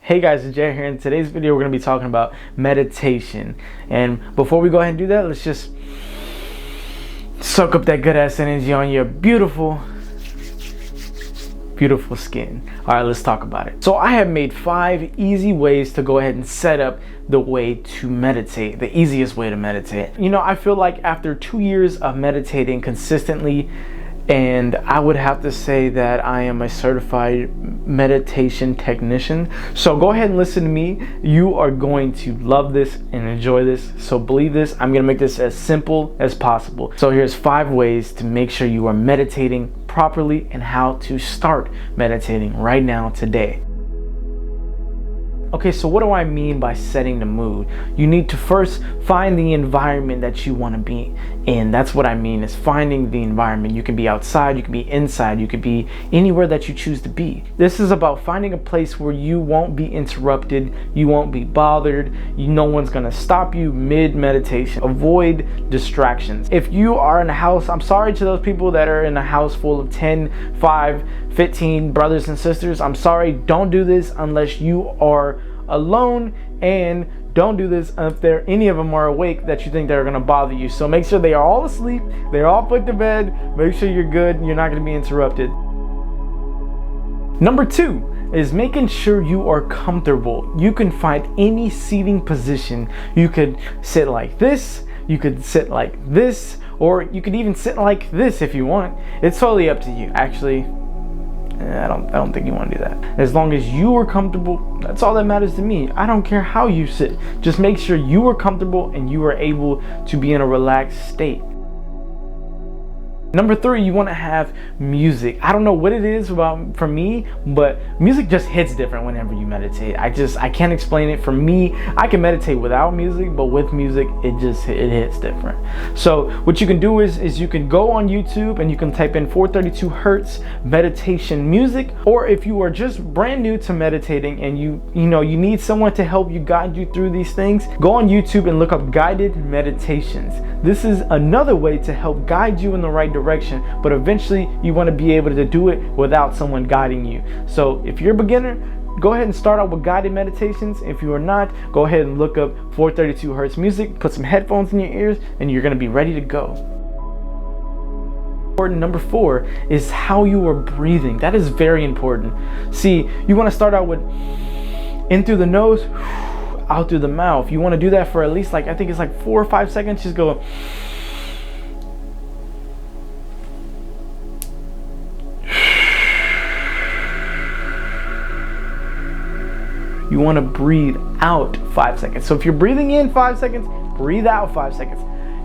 Hey guys, it's Jay here. In today's video, we're going to be talking about meditation. And before we go ahead and do that, let's just soak up that good ass energy on your beautiful skin. All right, let's talk about it. So I have made 5 easy ways to go ahead and set up the way to meditate, the easiest way to meditate. You know, I feel like after 2 years of meditating consistently, and I would have to say that I am a certified meditation technician. So go ahead and listen to me. You are going to love this and enjoy this. So believe this, I'm gonna make this as simple as possible. So here's 5 ways to make sure you are meditating properly and how to start meditating right now today. Okay, so what do I mean by setting the mood? You need to first find the environment that you want to be in. That's what I mean, is finding the environment. You can be outside, you can be inside, you could be anywhere that you choose to be. This is about finding a place where you won't be interrupted, you won't be bothered, no one's gonna stop you mid-meditation. Avoid distractions. If you are in a house, I'm sorry to those people that are in a house full of 10, 5, 15 brothers and sisters. I'm sorry, don't do this unless you are alone, and don't do this if any of them are awake that you think they're going to bother you. So make sure they are all asleep, they're all put to bed, make sure you're good and you're not going to be interrupted. Number 2 is making sure you are comfortable. You can find any seating position. You could sit like this, you could sit like this, or you could even sit like this if you want. It's totally up to you. Actually, I don't think you want to do that. As long as you are comfortable, that's all that matters to me. I don't care how you sit. Just make sure you are comfortable and you are able to be in a relaxed state. Number 3, you want to have music. I don't know what it is for me, but music just hits different whenever you meditate. I can't explain it. For me, I can meditate without music, but with music, it hits different. So what you can do is you can go on YouTube and you can type in 432 Hertz meditation music, or if you are just brand new to meditating and you need someone to help you, guide you through these things, go on YouTube and look up guided meditations. This is another way to help guide you in the right direction, but eventually you want to be able to do it without someone guiding you. So if you're a beginner, go ahead and start out with guided meditations. If you are not, go ahead and look up 432 Hertz music, put some headphones in your ears, and you're going to be ready to go. Number 4 is how you are breathing. That is very important. See, you want to start out with in through the nose, out through the mouth. You want to do that for at least I think it's 4 or 5 seconds. Just go. You want to breathe out 5 seconds. So if you're breathing in 5 seconds, breathe out 5 seconds.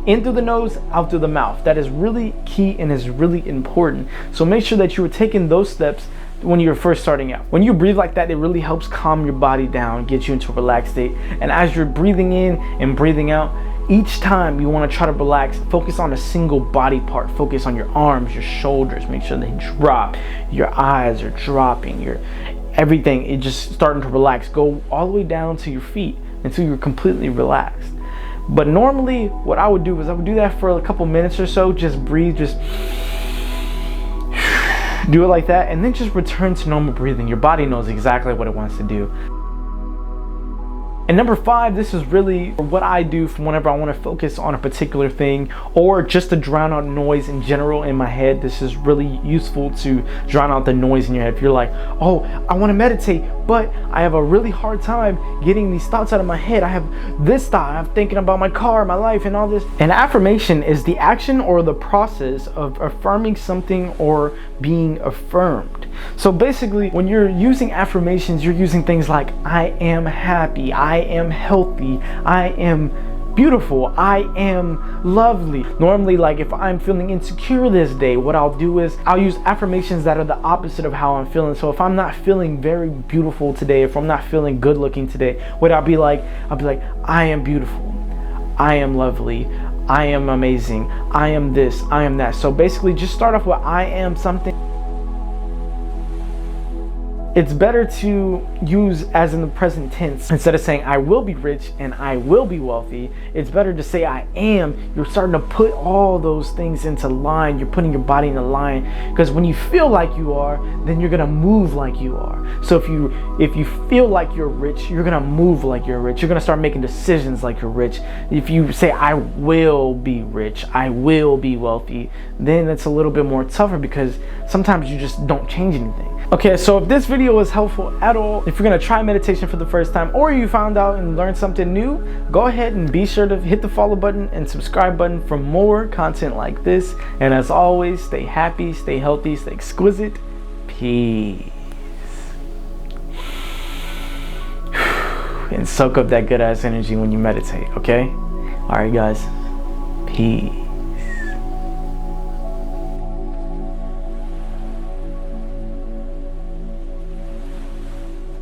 In through the nose, out through the mouth. That is really key and is really important. So make sure that you are taking those steps when you're first starting out. When you breathe like that, it really helps calm your body down, get you into a relaxed state. And as you're breathing in and breathing out, each time you want to try to relax, focus on a single body part. Focus on your arms, your shoulders, make sure they drop. Your eyes are dropping, everything is just starting to relax. Go all the way down to your feet until you're completely relaxed. But normally what I would do is I would do that for a couple minutes or so. Just breathe, just do it like that, and then just return to normal breathing. Your body knows exactly what it wants to do. And number 5, this is really what I do from whenever I want to focus on a particular thing or just to drown out noise in general in my head. This is really useful to drown out the noise in your head. If you're like, oh, I want to meditate, but I have a really hard time getting these thoughts out of my head. I have this thought, I'm thinking about my car, my life, and all this. An affirmation is the action or the process of affirming something or being affirmed. So basically, when you're using affirmations, you're using things like, I am happy, I am healthy, I am beautiful, I am lovely. Normally, if I'm feeling insecure this day, what I'll do is I'll use affirmations that are the opposite of how I'm feeling. So if I'm not feeling very beautiful today, if I'm not feeling good looking today, what I'll be like, I am beautiful, I am lovely, I am amazing, I am this, I am that. So basically just start off with I am something. it's better to use as in the present tense. Instead of saying I will be rich and I will be wealthy, it's better to say I am. You're starting to put all those things into line. You're putting your body in a line, because when you feel like you are, then you're gonna move like you are. So if you feel like you're rich, you're gonna move like you're rich. You're gonna start making decisions like you're rich. If you say I will be rich, I will be wealthy, then it's a little bit more tougher, because sometimes you just don't change anything. Okay, so if this video was helpful at all, if you're gonna try meditation for the first time, or you found out and learned something new, go ahead and be sure to hit the follow button and subscribe button for more content like this. And as always, stay happy, stay healthy, stay exquisite. Peace. And soak up that good ass energy when you meditate, okay? All right, guys. Peace.